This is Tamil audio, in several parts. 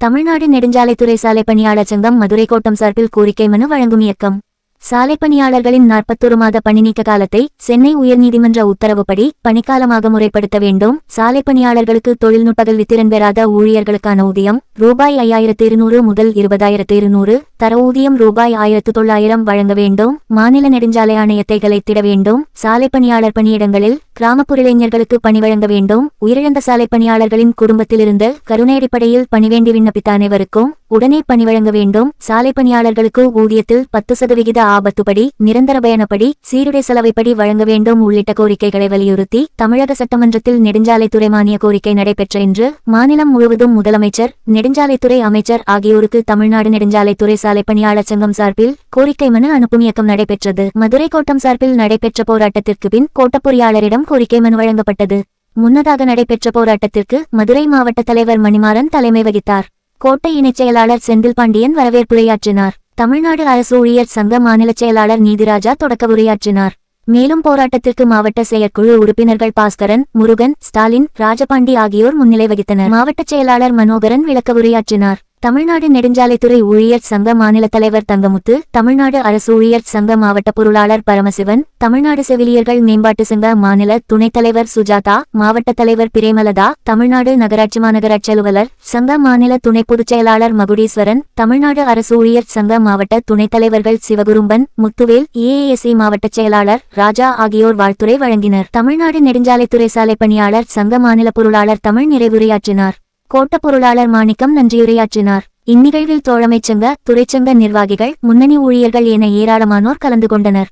தமிழ்நாடு நெடுஞ்சாலைத்துறை சாலைப்பணியாளர் சங்கம் மதுரை கோட்டம் சார்பில் கோரிக்கை மனு வழங்கும் இயக்கம். சாலைப்பணியாளர்களின் 41 மாத பணிநீக்க காலத்தை சென்னை உயர்நீதிமன்ற உத்தரவுப்படி பணிக்காலமாக முறைப்படுத்த வேண்டும். சாலைப்பணியாளர்களுக்கு தொழில்நுட்ப கல்வித்திறன் பெறாத ஊழியர்களுக்கான ஊதியம் ரூபாய் 5200 முதல் 20200, தர ஊதியம் ரூபாய் 1900 வழங்க வேண்டும். மாநில நெடுஞ்சாலை ஆணையத்தை கலைத்திட வேண்டும். சாலைப்பணியாளர் பணியிடங்களில் கிராமப்புற இளைஞர்களுக்கு பணி வழங்க வேண்டும். உயிரிழந்த சாலைப்பணியாளர்களின் குடும்பத்திலிருந்து கருணை அடிப்படையில் பணிவேண்டி விண்ணப்பித்த அனைவருக்கும் உடனே பணி வழங்க வேண்டும். சாலைப்பணியாளர்களுக்கு ஊதியத்தில் 10% ஆபத்துப்படி, நிரந்தர பயணப்படி, சீருடை செலவைப்படி வழங்க வேண்டும் உள்ளிட்ட கோரிக்கைகளை வலியுறுத்தி தமிழக சட்டமன்றத்தில் நெடுஞ்சாலைத்துறை மானிய கோரிக்கை நடைபெற்ற இன்று மாநிலம் முழுவதும் முதலமைச்சர், நெடுஞ்சாலைத்துறை அமைச்சர் ஆகியோருக்கு தமிழ்நாடு நெடுஞ்சாலைத்துறை சாலைப்பணியாளர் சங்கம் சார்பில் கோரிக்கை மனு அனுப்பும் இயக்கம் நடைபெற்றது. மதுரை கோட்டம் சார்பில் நடைபெற்ற போராட்டத்திற்கு பின் கோட்ட பொறியாளரிடம் கோரிக்கை மனு வழங்கப்பட்டது. முன்னதாக நடைபெற்ற போராட்டத்திற்கு மதுரை மாவட்ட தலைவர் மணிமாறன் தலைமை வகித்தார். கோட்டை இணைச் செயலாளர் செந்தில் பாண்டியன் வரவேற்புரையாற்றினார். தமிழ்நாடு அரசு ஊழியர் சங்க மாநில செயலாளர் நீதிராஜா தொடக்க உரையாற்றினார். மேலும் போராட்டத்திற்கு மாவட்ட செயற்குழு உறுப்பினர்கள் பாஸ்கரன், முருகன், ஸ்டாலின், ராஜபாண்டி ஆகியோர் முன்னிலை வகித்தனர். மாவட்ட செயலாளர் மனோகரன் விளக்க உரையாற்றினார். தமிழ்நாடு நெடுஞ்சாலைத்துறை ஊழியர் சங்க மாநில தலைவர் தங்கமுத்து, தமிழ்நாடு அரசு ஊழியர் சங்க மாவட்ட பொருளாளர் பரமசிவன், தமிழ்நாடு செவிலியர்கள் மேம்பாட்டு சங்க மாநில துணைத் தலைவர் சுஜாதா, மாவட்ட தலைவர் பிரேமலதா, தமிழ்நாடு நகராட்சி மாநகராட்சி அலுவலர் சங்க மாநில துணை பொதுச் செயலாளர் மகுடீஸ்வரன், தமிழ்நாடு அரசு ஊழியர் சங்க மாவட்ட துணைத் தலைவர்கள் சிவகுரும்பன், முத்துவேல், ஏஏஎஸ்சி மாவட்ட செயலாளர் ராஜா ஆகியோர் வாழ்த்துரை வழங்கினர். தமிழ்நாடு நெடுஞ்சாலைத்துறை சாலைப்பணியாளர் சங்க மாநில பொருளாளர் தமிழ் நிறைவுரையாற்றினார். கோட்ட பொருளாளர் மாணிக்கம் நன்றியுரையாற்றினார். இந்நிகழ்வில் தோழமைச்சங்க, துறைச்சங்க நிர்வாகிகள், முன்னணி ஊழியர்கள் என ஏராளமானோர் கலந்து கொண்டனர்.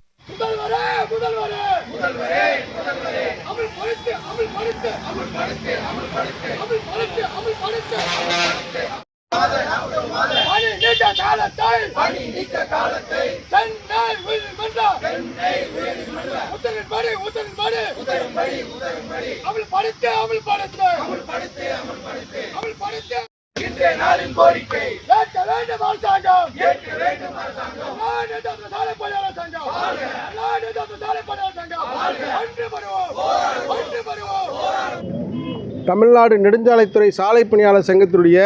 தமிழ்நாடு நெடுஞ்சாலைத்துறை சாலைப்பணியாளர் சங்கத்தினுடைய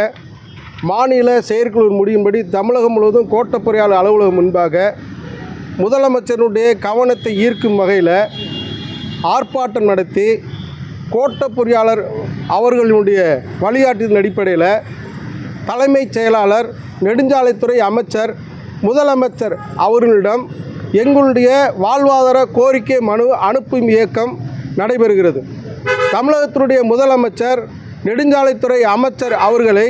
மாநில செயற்குழு முடியும்படி தமிழகம் முழுவதும் கோட்ட பொறியாளர் அலுவலகம் முன்பாக முதலமைச்சருடைய கவனத்தை ஈர்க்கும் வகையில் ஆர்ப்பாட்டம் நடத்தி கோட்ட பொறியாளர் அவர்களுடைய வழிகாட்டுதலின் அடிப்படையில் தலைமைச் செயலாளர், நெடுஞ்சாலைத்துறை அமைச்சர், முதலமைச்சர் அவர்களிடம் எங்களுடைய வாழ்வாதார கோரிக்கை மனு அனுப்பும் இயக்கம் நடைபெறுகிறது. தமிழகத்தினுடைய முதலமைச்சர், நெடுஞ்சாலைத்துறை அமைச்சர் அவர்களை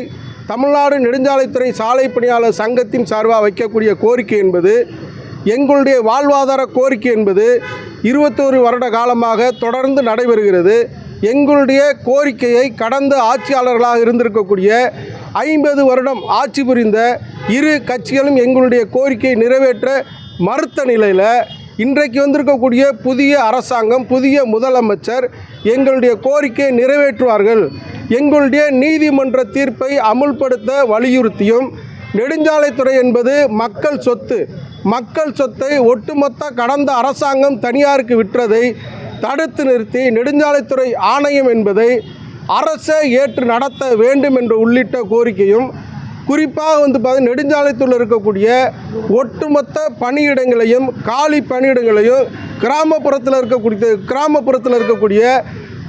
தமிழ்நாடு நெடுஞ்சாலைத்துறை சாலைப்பணியாளர் சங்கத்தின் சார்பாக வைக்கக்கூடிய கோரிக்கை என்பது, எங்களுடைய வாழ்வாதார கோரிக்கை என்பது 21 வருட காலமாக தொடர்ந்து நடைபெறுகிறது. எங்களுடைய கோரிக்கையை கடந்த ஆட்சியாளர்களாக இருந்திருக்கக்கூடிய 50 வருடம் ஆட்சி புரிந்த இரு கட்சிகளும் எங்களுடைய கோரிக்கையை நிறைவேற்ற மறுத்த நிலையில் இன்றைக்கு வந்திருக்கக்கூடிய புதிய அரசாங்கம், புதிய முதலமைச்சர் எங்களுடைய கோரிக்கையை நிறைவேற்றுவார்கள், எங்களுடைய நீதிமன்ற தீர்ப்பை அமுல்படுத்த வலியுறுத்தியும், நெடுஞ்சாலைத்துறை என்பது மக்கள் சொத்து, மக்கள் சொத்தை ஒட்டுமொத்த கடந்த அரசாங்கம் தனியாருக்கு விற்றதை தடுத்து நிறுத்தி நெடுஞ்சாலைத்துறை ஆணையம் என்பதை அரசே ஏற்று நடத்த வேண்டும் என்ற உள்ளிட்ட கோரிக்கையும், குறிப்பாக பார்த்தீங்கன்னா நெடுஞ்சாலைத்துறையில் இருக்கக்கூடிய ஒட்டுமொத்த பணியிடங்களையும், காலி பணியிடங்களையும் கிராமப்புறத்தில் இருக்கக்கூடிய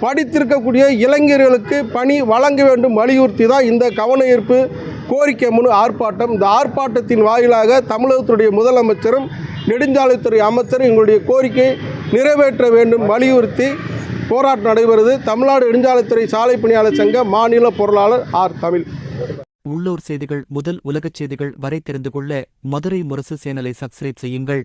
படித்திருக்கக்கூடிய இளைஞர்களுக்கு பணி வழங்க வேண்டும் வலியுறுத்தி தான் இந்த கவன ஈர்ப்பு கோரிக்கை மனு ஆர்ப்பாட்டம். இந்த ஆர்ப்பாட்டத்தின் வாயிலாக தமிழகத்துடைய முதலமைச்சரும் நெடுஞ்சாலைத்துறை அமைச்சரும் எங்களுடைய கோரிக்கை நிறைவேற்ற வேண்டும் வலியுறுத்தி போராட்டம் நடைபெறுது. தமிழ்நாடு நெடுஞ்சாலைத்துறை சாலைப்பணியாளர் சங்க மாநில பொருளாளர் ஆர். தமிழ். உள்ளூர் செய்திகள் முதல் உலகச் செய்திகள் வரை தெரிந்து கொள்ள மதுரை முரசு சேனலை சப்ஸ்கிரைப் செய்யுங்கள்.